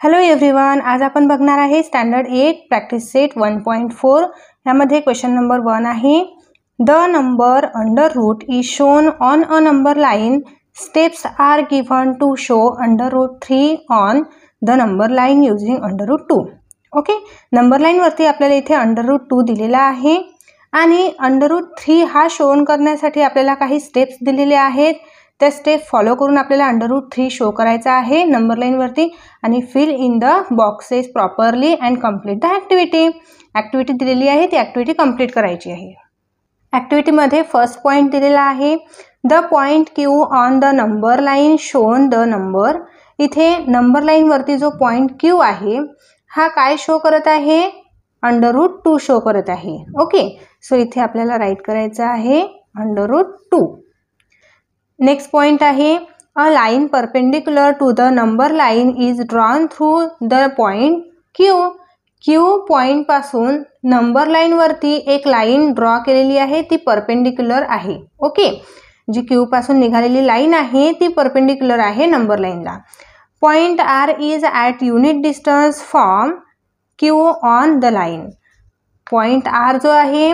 Hello everyone, आज आपण बघणार आहे स्टँडर्ड 8 प्रॅक्टिस सेट 1.4. यामध्ये क्वेश्चन नंबर 1 आहे. The number under root is shown on a number line. Steps are given to show under root 3 on the number line using under root 2. Okay, number line वरती आपल्याला इथे under root 2 दिलेला आहे आणि under root 3 हा shown करण्यासाठी आपल्याला काही स्टेप्स दिलेले आहेत. त्या स्टेप फॉलो करून आपल्याला अंडर रूट 3 शो करायचा आहे नंबर लाईन वरती आणि fill in the boxes properly and complete the activity. Activity दिलेली आहे, ती ॲक्टिव्हिटी कंप्लीट करायची आहे. ॲक्टिव्हिटीमध्ये फर्स्ट पॉईंट दिलेला आहे, the point Q on the number line shown the number. इथे नंबर लाईन वरती जो पॉईंट क्यू आहे हा काय शो करत आहे? अंडर रूट 2 शो करत आहे. ओके, सो इथे आपल्याला राईट करायचं आहे अंडर रूट 2. नेक्स्ट पॉइंट आहे, a line perpendicular to the number line is drawn through the point Q. Q point पासून नंबर लाईन वरती एक लाईन ड्रॉ केलेली आहे, ती परपेंडिक्युलर आहे. ओके, जी क्यू पासून निघालेली लाईन आहे ती परपेंडिक्युलर आहे नंबर लाईनला. Point R is at unit distance from Q on the line. Point R जो आहे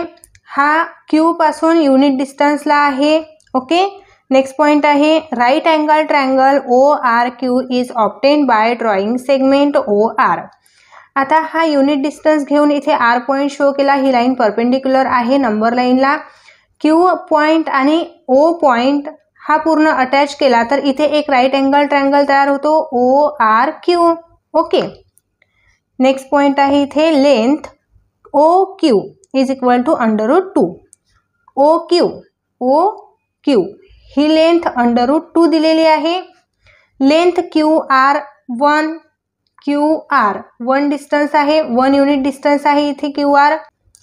हा क्यू पासून युनिट डिस्टन्सला आहे. ओके, नेक्स्ट पॉइंट आहे, right angle triangle O R Q is obtain by drawing segment O R. आता हा unit distance घेऊन इथे आर पॉईंट शो केला. ही लाईन परपेंडिक्युलर आहे नंबर लाईनला. क्यू पॉईंट आणि ओ पॉईंट हा पूर्ण अटॅच केला तर इथे एक राईट अँगल ट्रायंगल तयार होतो O R Q. Okay, next point आहे इथे, length O Q is equal to under root 2. O Q ही लेंथ अंडर रूट 2 दिलेली आहे. लेंथ क्यू आर 1 डिस्टन्स आहे, 1 युनिट डिस्टन्स आहे इथे क्यू आर.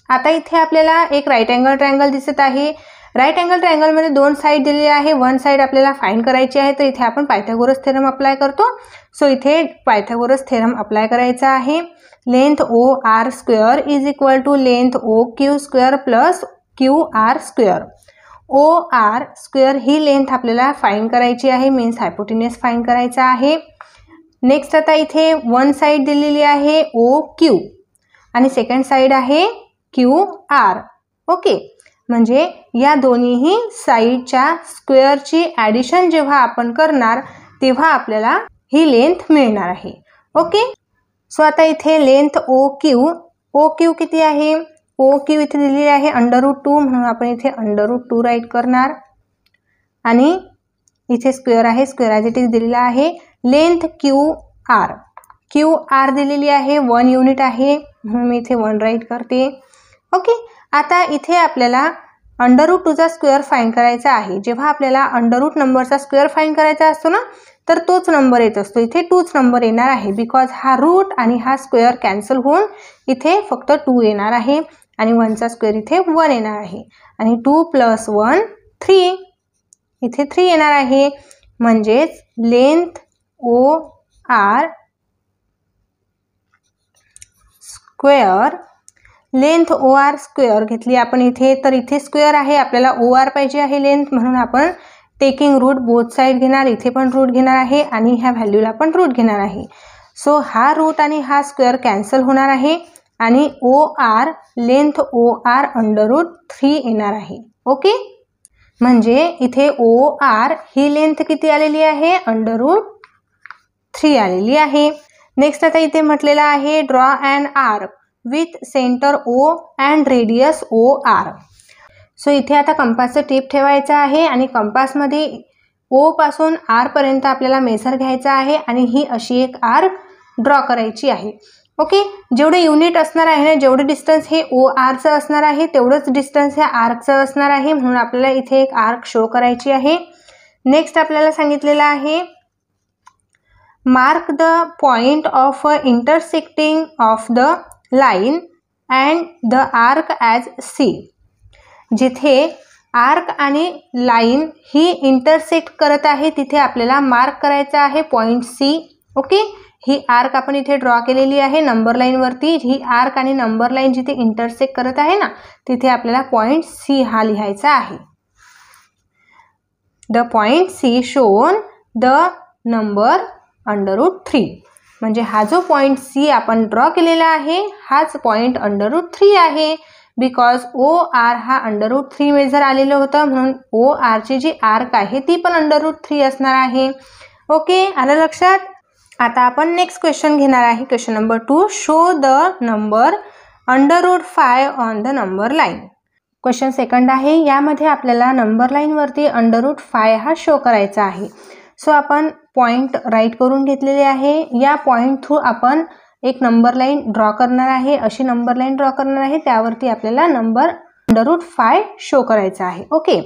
आता इथे आपल्याला एक राईट अँगल ट्रायंगल दिसत आहे. राईट अँगल ट्रायंगलमध्ये 2 साईड दिलेली आहे, 1 साईड आपल्याला फाइंड करायची आहे. तर इथे आपण पायथागोरस थेरम अप्लाय करतो. सो इथे पायथागोरस थेरम अप्लाय करायचा आहे. Length O R square is equal to length O Q square plus Q R square. O R square ही लेंथ आपल्याला फाइंड करायची आहे, मीन्स हायपोटेन्यूस फाइंड करायचा आहे. नेक्स्ट आता इथे 1 साईड दिलेली आहे ओ क्यू आणि सेकंड साईड आहे क्यू आर. ओके, म्हणजे या दोन्हीही साईडच्या स्क्वेअरची ॲडिशन जेव्हा आपण करणार तेव्हा आपल्याला ही लेंथ मिळणार आहे. ओके, सो आता इथे लेंथ ओ क्यू किती आहे? ओ क्यू इथे दिलेली आहे अंडर रूट 2, म्हणून आपण इथे अंडर रूट 2 राईट करणार आणि इथे स्क्वेअर आहे, स्क्वेअर ॲज इट इज दिलेला आहे. लेंथ क्यू आर दिलेली आहे, 1 युनिट आहे, म्हणून मी इथे 1 राईट करते. ओके, आता इथे आपल्याला अंडर रूट 2चा स्क्वेअर फाइंड करायचा आहे. जेव्हा आपल्याला अंडर रूट नंबरचा स्क्वेअर फाइंड करायचा असतो ना, तर तोच नंबर येत असतो. इथे 2च नंबर येणार आहे, बिकॉज हा रूट आणि हा स्क्वेअर कॅन्सल होऊन इथे फक्त 2 येणार आहे आणि 1चा स्क्वेअर इथे 1 येणार आहे आणि 2 + 1 3, इथे 3 येणार आहे. म्हणजेच लेंथ ओ आर स्क्वेअर घेतली आपण इथे, तर इथे स्क्वेअर आहे, आपल्याला ओ आर पाहिजे आहे लेंथ, म्हणून आपण टेकिंग रूट बोथ साईड घेणार. इथे पण रूट घेणार आहे आणि ह्या व्हॅल्यूला पण रूट घेणार आहे. सो हा रूट आणि हा स्क्वेअर कॅन्सल होणार आहे आणि O R length O R under root 3 येणार आहे. ओके, म्हणजे इथे ओ आर ही लेंथ किती आलेली आहे? अंडर रूट 3 आलेली आहे. नेक्स्ट आता इथे म्हटलेलं आहे, draw and arc with centre O and radius O R. So इथे आता कंपासचं टिप ठेवायचं आहे आणि कंपासमध्ये ओ पासून आर पर्यंत आपल्याला मेजर घ्यायचा आहे आणि ही अशी एक आर्क ड्रॉ करायची आहे. ओके, जेवढे युनिट असणार आहे ना, जेवढे डिस्टन्स हे ओ आरचं असणार आहे तेवढंच डिस्टन्स हे आर्कचं असणार आहे, म्हणून आपल्याला इथे एक आर्क शो करायची आहे. नेक्स्ट आपल्याला सांगितलेलं आहे, mark the point of intersecting of the line and the arc as C. जिथे आर्क आणि लाईन ही इंटरसेक्ट करत आहे तिथे आपल्याला मार्क करायचा आहे पॉइंट सी. ओके, ही आर्क आपण इथे ड्रॉ केलेली आहे नंबर लाईन वरती. ही आर्क आणि नंबर लाईन जिथे इंटरसेक्ट करत आहे ना, तिथे आपल्याला पॉइंट सी हा लिहायचा आहे. The point C shown the number under root 3. म्हणजे हा जो पॉईंट सी आपण ड्रॉ केलेला आहे हाच पॉईंट √3 आहे. बिकॉज OR हा √3 मेजर आलेलं होतं, म्हणून OR ची जी आर्क आहे ती पण √3 असणार आहे. ओके, आलं लक्षात. आता आपण नेक्स्ट क्वेश्चन घेणार आहे. Question number 2, show the number √5 on the number line. Question second आहे. यामध्ये आपल्याला नंबर लाईन वरती √5 हा शो करायचा आहे. सो आपण पॉइंट राईट करून घेतलेले आहे. या पॉइंट थ्रू आपण एक नंबर लाईन ड्रॉ करणार आहे. अशी नंबर लाईन ड्रॉ करणार आहे, त्यावरती आपल्याला नंबर √5 शो करायचा आहे. ओके,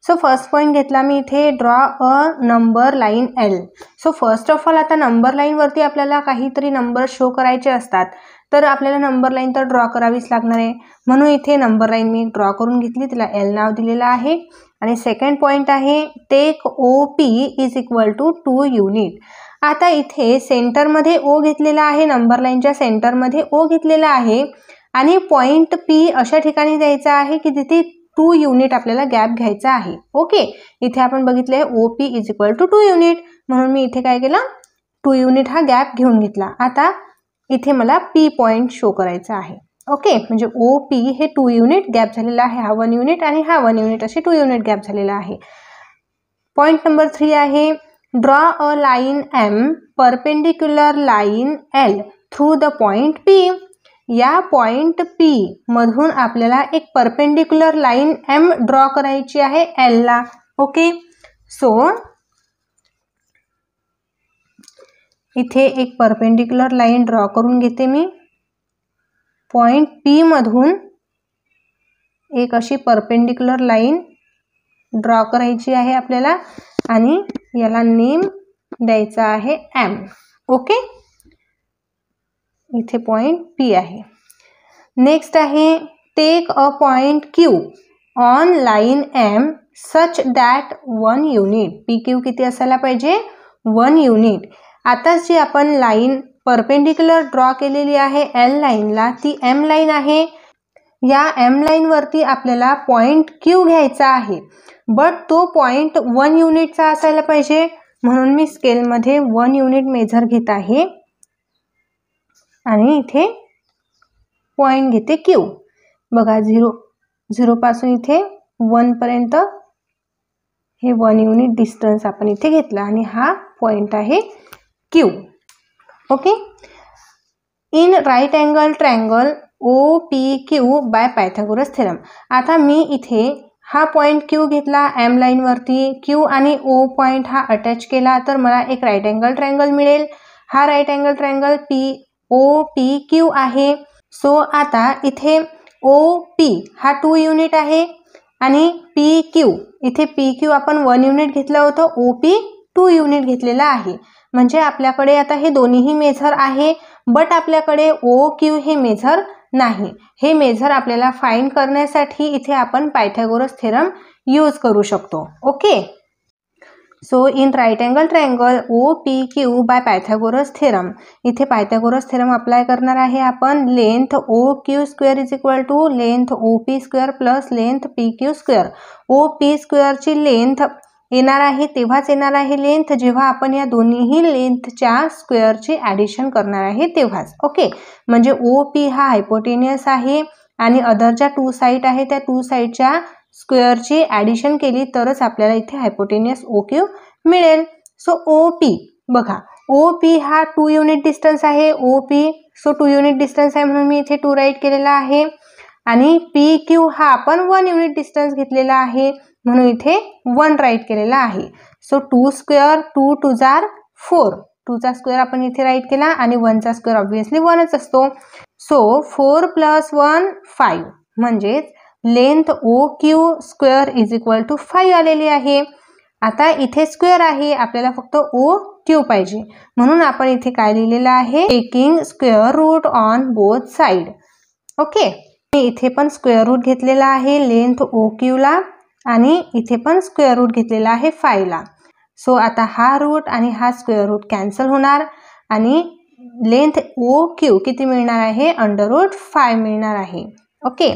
सो फर्स्ट पॉइंट घेतला मी इथे, draw a number line L. So first of all आता नंबर लाईन वरती आपल्याला काहीतरी नंबर शो करायचे असतात, तर आपल्याला नंबर लाईन तर ड्रॉ करावीच लागणार आहे. म्हणून इथे नंबर लाईन मी ड्रॉ करून घेतली, तिला L नाव दिलेलं आहे. आणि सेकंड पॉइंट आहे, take OP is equal to 2 unit. आता इथे सेंटरमध्ये O घेतलेला आहे, नंबर लाईनच्या सेंटरमध्ये O घेतलेला आहे आणि पॉइंट P अशा ठिकाणी द्यायचा आहे की तिथे 2 युनिट आपल्याला गॅप घ्यायचा आहे. ओके, इथे आपण बघितले OP is equal to 2 unit, म्हणून मी इथे काय केलं, 2 युनिट हा गॅप घेऊन घेतला. आता इथे मला P पॉइंट शो करायचा आहे. ओके, म्हणजे OP हे 2 युनिट गॅप झालेला आहे, हा 1 युनिट आणि हा 1 युनिट, असे 2 युनिट गॅप झालेला आहे. पॉइंट नंबर 3 आहे, draw a line M perpendicular line L through the point P. या पॉइंट P मधून आपल्याला एक परपेंडिक्युलर लाईन M ड्रॉ करायची आहे L ला. ओके, सो इथे एक परपेंडिक्युलर लाईन ड्रॉ करून घेते मी. पॉइंट P मधून एक अशी परपेंडिक्युलर लाईन ड्रॉ करायची आहे आपल्याला आणि याला नेम द्यायचा आहे M. ओके, इथे पॉइंट P आहे. नेक्स्ट आहे, take a point Q on line M such that 1 unit. PQ किती असायला पाहिजे, 1 युनिट. आता जी आपण लाईन परपेंडिक्युलर ड्रॉ केलेली आहे L लाईनला, ती M लाईन आहे. या M लाईन वरती आपल्याला पॉइंट Q घ्यायचा आहे, बट तो पॉइंट 1 युनिटचा असायला पाहिजे, म्हणून मी स्केलमध्ये 1 युनिट मेजर घेत आहे आणि इथे पॉइंट घेते Q. बघा, 0 पासून इथे 1 पर्यंत हे 1 युनिट डिस्टन्स आपण इथे घेतला आणि हा पॉइंट आहे Q. Okay, in right angle triangle OPQ by Pythagoras theorem. आता मी इथे हा पॉइंट Q घेतला M लाईन वरती, Q आणि O पॉइंट हा अटॅच केला, तर मला एक राईट अँगल ट्रायंगल मिळेल. हा राईट अँगल ट्रायंगल OPQ आहे. सो आता इथे OP हा 2 युनिट आहे आणि PQ, इथे PQ आपण 1 युनिट घेतलं होतं, OP 2 युनिट घेतलेला आहे. म्हणजे आपल्याकडे आता हे दोन्हीही मेजर आहे, बट आपल्याकडे OQ हे मेजर नाही. हे मेजर आपल्याला फाइंड करण्यासाठी इथे आपण पायथागोरस थेरम यूज करू शकतो. Okay, so in right angle triangle OPQ by Pythagoras theorem, इथे पायथागोरस थेरम अप्लाय करणार आहे आपण. Length OQ square is equal to length OP square plus length PQ square. OP स्क्वेअरची लेंथ येणार आहे तेव्हाच येणार आहे लेंथ जेव्हा आपण या दोन्हीही लेंथच्या स्क्वेअरची ॲडिशन करणार आहे तेव्हाच. ओके, म्हणजे OP हा हायपोटेनियस आहे आणि अदर ज्या 2 साईड आहे त्या 2 साईडच्या स्क्वेअरची ॲडिशन केली तरच आपल्याला इथे हायपोटेनियस OQ मिळेल. सो OP बघा, OP हा 2 युनिट डिस्टन्स आहे. OP सो 2 युनिट डिस्टन्स आहे म्हणून मी इथे 2 राईट केलेला आहे आणि PQ हा आपण 1 युनिट डिस्टन्स घेतलेला आहे म्हणून इथे 1 राईट केलेला आहे. सो 2 स्क्वेअर, 2 2 जार 4, 2 चा स्क्वेअर आपण इथे राईट केला आणि 1 चा स्क्वेअर ऑब्व्हियसली 1च असतो. सो 4 + 1 5, म्हणजेच length OQ square is equal to 5 आलेली आहे. आता इथे स्क्वेअर आहे, आपल्याला फक्त OQ पाहिजे, म्हणून आपण इथे काय लिहिलेलं आहे, taking square root on both side. Okay, इथे पण स्क्वेअर रूट घेतलेला आहे लेंथ OQ ला आणि इथे पण स्क्वेअर रूट घेतलेला आहे 5 ला. सो आता हा रूट आणि हा स्क्वेअर रूट कॅन्सल होणार आणि लेंथ OQ किती मिळणार आहे, √5 मिळणार आहे. Okay,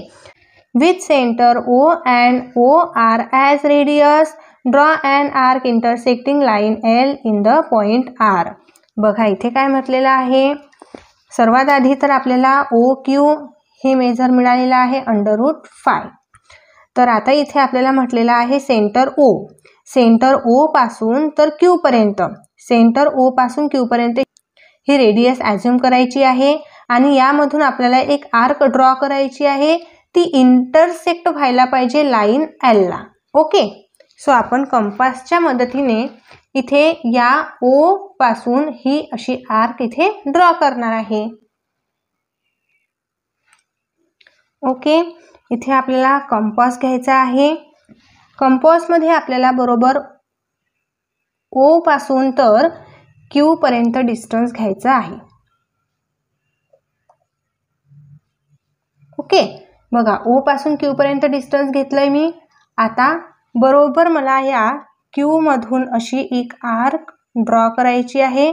with centre O and OR as radius, draw an arc intersecting line L in the point R. बघा इथे काय म्हटलेलं आहे, सर्वात आधी तर आपल्याला ओ क्यू हे मेजर मिळालेलं आहे √5. तर आता इथे आपल्याला म्हटलेलं आहे सेंटर ओ पासून तर क्यू पर्यंत, सेंटर ओ पासून क्यू पर्यंत ही रेडियस ॲझ्युम करायची आहे आणि यामधून आपल्याला एक आर्क ड्रॉ करायची आहे, ती इंटरसेक्ट व्हायला पाहिजे लाईन एल ला. ओके, सो आपण कंपासच्या मदतीने इथे या ओ पासून ही अशी आर्क इथे ड्रॉ करणार आहे. ओके, इथे आपल्याला कंपास घ्यायचा आहे. कंपासमध्ये आपल्याला बरोबर ओ पासून तर क्यू पर्यंत डिस्टन्स घ्यायचा आहे. ओके, बघा ओ पासून क्यू पर्यंत डिस्टन्स घेतलंय मी. आता बरोबर मला या क्यू मधून अशी एक आर्क ड्रॉ करायची आहे,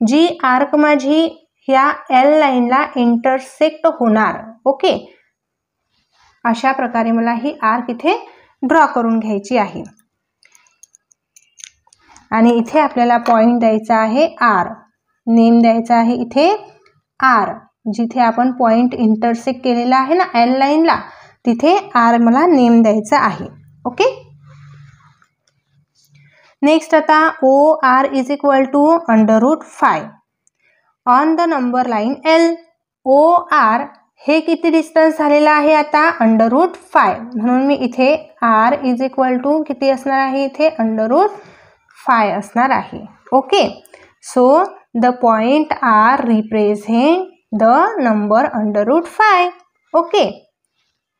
जी आर्क माझी ह्या एल लाईनला इंटरसेक्ट होणार. ओके, अशा प्रकारे मला ही आर्क इथे ड्रॉ करून घ्यायची आहे. आणि इथे आपल्याला पॉइंट द्यायचा आहे आर, नेम द्यायचा आहे इथे आर. जिथे आपण पॉइंट इंटरसेक्ट केलेला आहे ना एल लाईनला, तिथे आर मला नेम द्यायचा आहे. ओके, नेक्स्ट आता O R is equal to √5 on the number line L. O R हे किती डिस्टन्स झालेला आहे आता √5, म्हणून मी इथे आर इज इक्वल टू किती असणार आहे, इथे √5 असणार आहे. Okay, so the point R represent the number √5. Okay,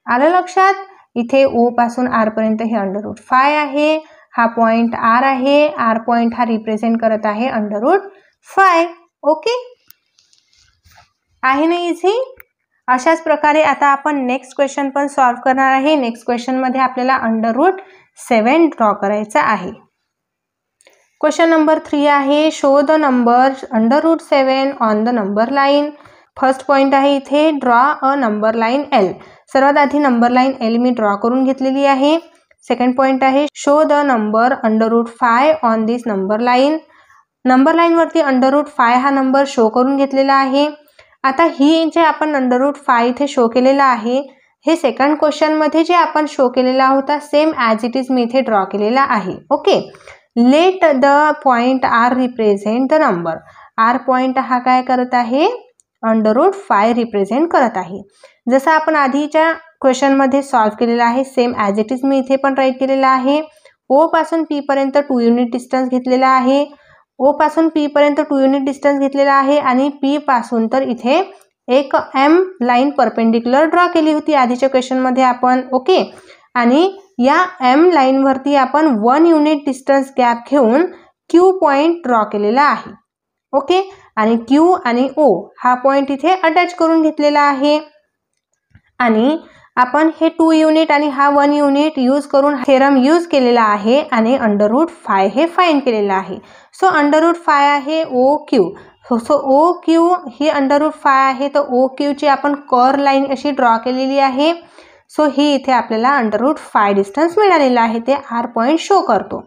आलं लक्षात. इथे ओ पासून आर पर्यंत हे √5 आहे, हा पॉइंट आर आहे, आर पॉइंट हा रिप्रेझेंट करत आहे √5. ओके, आहे ना इझी. अशाच प्रकारे आता आपण नेक्स्ट क्वेश्चन पण सॉल्व्ह करणार आहे. नेक्स्ट क्वेश्चन मध्ये आपल्याला √7 ड्रॉ करायचा आहे. क्वेश्चन नंबर 3 आहे, show the number √7 on the number line. First point आहे इथे draw a number line L. सर्वात आधी नंबर लाईन एल मी ड्रॉ करून घेतलेली आहे. सेकंड पॉइंट आहे show the number √5 on this number line. Number line वरती √5 हा नंबर शो करून घेतलेला आहे. आता ही जे आपण √5 इथे शो केलेला आहे, हे सेकंड क्वेश्चन मध्ये जे आपण शो केलेला होता सेम ॲज इट इज मी इथे ड्रॉ केलेला आहे. Okay, let the point R represent the number. R point हा काय करत आहे, √5 रिप्रेझेंट करत आहे. जसं आपण आधीच्या क्वेश्चन मध्ये सॉल्व्ह केलेला आहे सेम ॲज इट इज मी इथे पण राईट केलेला आहे. ओ पासून पी पर्यंत 2 युनिट डिस्टन्स घेतलेला आहे. ओ पासून पी पर्यंत 2 युनिट डिस्टन्स घेतलेला आहे आणि पी पासून तर इथे एक एम लाईन परपेंडिक्युलर ड्रॉ केली होती आधीच्या क्वेश्चन मध्ये आपण. ओके, आणि या एम लाईन वरती आपण 1 युनिट डिस्टन्स गॅप घेऊन क्यू पॉइंट ड्रॉ केलेला आहे. ओके, आणि क्यू आणि ओ हा पॉइंट इथे अटॅच करून घेतलेला आहे आणि आपण हे 2 युनिट आणि हा 1 युनिट यूज करून थेरम यूज केलेला आहे आणि √5 हे फाइंड केलेला आहे. सो √5 आहे O Q. So O Q ही √5 आहे, तर ओ क्यू ची आपण कर्व लाईन अशी ड्रॉ केलेली आहे. सो ही इथे आपल्याला √5 डिस्टन्स मिळालेला आहे, ते आर पॉइंट शो करतो.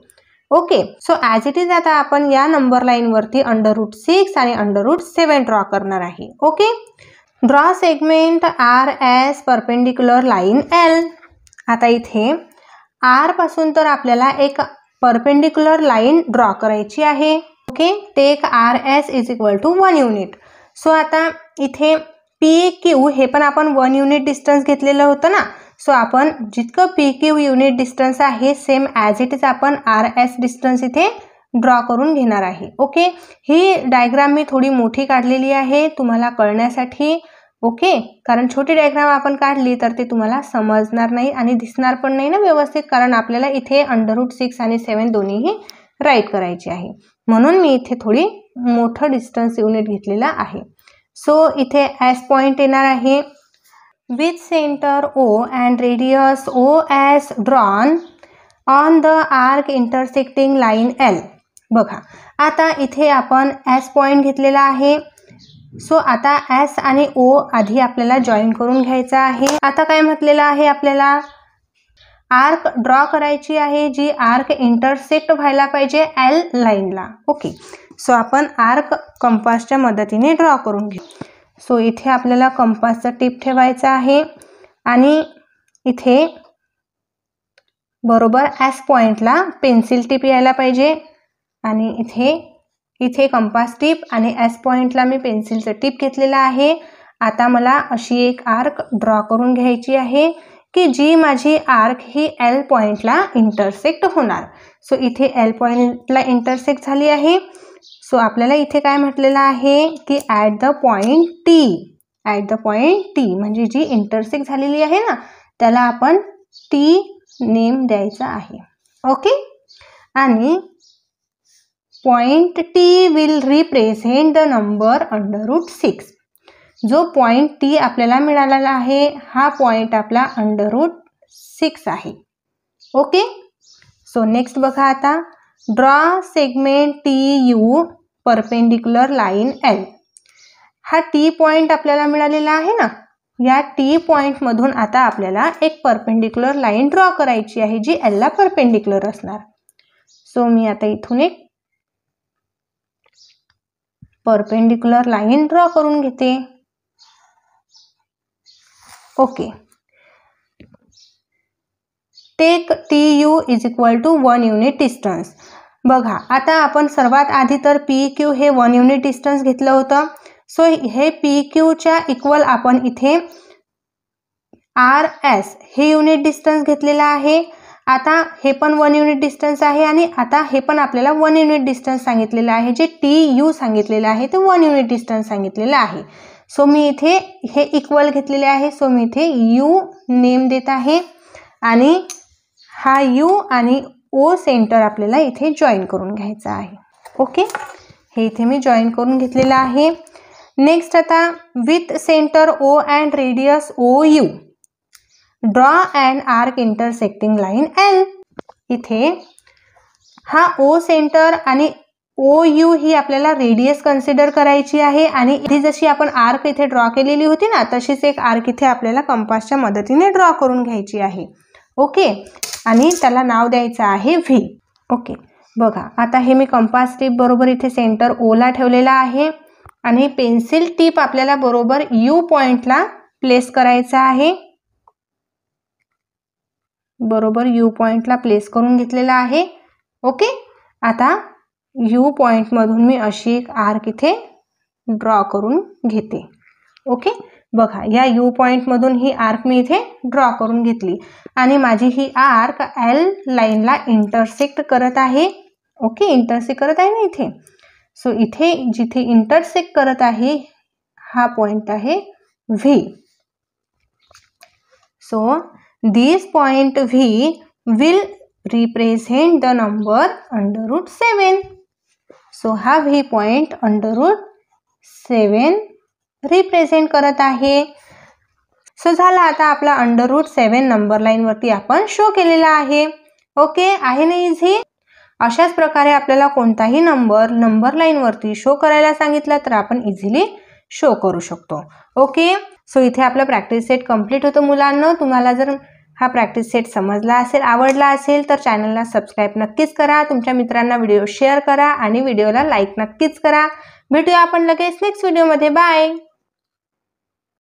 Okay, so as it is आता आपण या नंबर लाईन वरती √6 आणि √7 ड्रॉ करणार आहे. Okay, draw segment R S perpendicular line L. आता इथे आर पासून तर आपल्याला एक परपेंडिक्युलर लाईन ड्रॉ करायची आहे. Okay, take R S is equal to 1 unit. So आता इथे पी क्यू हे पण आपण 1 युनिट डिस्टन्स घेतलेलं होतं ना. सो आपण जितकं पी क्यू युनिट डिस्टन्स आहे सेम ॲज इट इज आपण आर एस डिस्टन्स इथे ड्रॉ करून घेणार आहे. ओके, ही डायग्राम मी थोडी मोठी काढलेली आहे तुम्हाला कळण्यासाठी. ओके, कारण छोटी डायग्राम आपण काढली तर ते तुम्हाला समजणार नाही आणि दिसणार पण नाही ना व्यवस्थित, कारण आपल्याला इथे √6 आणि 7 दोन्हीही राईट करायचे आहे. म्हणून मी इथे थोडी मोठं डिस्टन्स युनिट घेतलेला आहे. सो इथे एस पॉइंट येणार आहे. With centre O and radius O S drawn on the arc intersecting line L. बघा आता इथे आपण एस पॉइंट घेतलेला आहे. सो आता एस आणि ओ आधी आपल्याला जॉईन करून घ्यायचा आहे. आता काय म्हटलेलं आहे, आपल्याला आर्क ड्रॉ करायची आहे जी आर्क इंटरसेक्ट व्हायला पाहिजे एल लाईनला. ओके, सो आपण आर्क कंपासच्या मदतीने ड्रॉ करून घेऊ. सो इथे आपल्याला कंपासचा टिप ठेवायचा आहे आणि इथे बरोबर ॲस पॉइंटला पेन्सिल टिप यायला पाहिजे आणि इथे कंपास टिप आणि ॲस पॉइंटला मी पेन्सिलचं टिप घेतलेला आहे. आता मला अशी एक आर्क ड्रॉ करून घ्यायची आहे की जी माझी आर्क ही एल पॉइंटला इंटरसेक्ट होणार. सो इथे एल पॉइंटला इंटरसेक्ट झाली आहे. सो आपल्याला इथे काय म्हटलेलं आहे की ॲट द पॉइंट टी म्हणजे जी इंटरसेक्ट झालेली आहे ना त्याला आपण टी नेम द्यायचा आहे. ओके. आणि point T will represent the number √6. जो पॉइंट टी आपल्याला मिळालेला आहे हा पॉइंट आपला √6 आहे. ओके. सो नेक्स्ट बघा आता, draw segment T U perpendicular line L. हा टी पॉइंट आपल्याला मिळालेला आहे ना, या टी पॉइंट मधून आता आपल्याला एक परपेंडिक्युलर लाईन ड्रॉ करायची आहे जी एल ला परपेंडिक्युलर असणार. सो मी आता इथून एक परपेंडिक्युलर लाईन ड्रॉ करून घेते. Okay. Take T U is equal to 1 unit distance. बघा आता आपण सर्वात आधी तर पी क्यू हे 1 युनिट डिस्टन्स घेतलं होतं. सो हे पी क्यूच्या इक्वल आपण इथे आर एस हे युनिट डिस्टन्स घेतलेला आहे. आता हे पण 1 युनिट डिस्टन्स आहे आणि आता हे पण आपल्याला 1 युनिट डिस्टन्स सांगितलेलं आहे. जे टी यू सांगितलेलं आहे ते 1 युनिट डिस्टन्स सांगितलेलं आहे. सो मी इथे हे इक्वल घेतलेले आहे. सो मी इथे यू नेम देत आहे आणि हा यू आणि ओ सेंटर आपल्याला इथे जॉईन करून घ्यायचा आहे. ओके. हे इथे मी जॉईन करून घेतलेलं आहे. नेक्स्ट आता with centre O and radius O U draw and arc intersecting line L. इथे हा ओ सेंटर आणि ओ यू ही आपल्याला रेडियस कन्सिडर करायची आहे आणि इथे जशी आपण आर्क इथे ड्रॉ केलेली होती ना तशीच एक आर्क इथे आपल्याला कंपासच्या मदतीने ड्रॉ करून घ्यायची आहे. ओके. आणि त्याला नाव द्यायचं आहे व्ही. ओके. बघा आता हे मी कंपास टिप बरोबर इथे सेंटर ओ ला ठेवलेला आहे आणि पेन्सिल टिप आपल्याला बरोबर यू पॉइंटला प्लेस करायचा आहे. बरोबर यू पॉइंटला प्लेस करून घेतलेला आहे. ओके. आता यू पॉइंट मधून मी अशी एक आर्क इथे ड्रॉ करून घेते. ओके. बघा या यू पॉइंट मधून ही आर्क मी इथे ड्रॉ करून घेतली आणि माझी ही आर्क एल लाईनला इंटरसेक्ट करत आहे. ओके. इंटरसेक्ट करत आहे ना इथे. सो इथे जिथे इंटरसेक्ट करत आहे हा पॉइंट आहे V. So this point V will represent the number √7. So हा व्ही पॉइंट √7 रिप्रेझेंट करत आहे. सो झाला आता आपला √7 नंबर लाईन वरती आपण शो केलेला आहे. ओके. आहे ना इझी. अशाच प्रकारे आपल्याला कोणताही नंबर लाईन वरती शो करायला सांगितला तर आपण इझिली शो करू शकतो. ओके. सो इथे आपला प्रॅक्टिस सेट कंप्लीट होतो मुलांना. तुम्हाला जर हा प्रॅक्टिस सेट समजला असेल, आवडला असेल तर चॅनलला सबस्क्राईब नक्कीच करा. तुमच्या मित्रांना व्हिडिओ शेअर करा आणि व्हिडिओला लाईक नक्कीच करा. भेटूया आपण लगेच नेक्स्ट व्हिडिओमध्ये. बाय.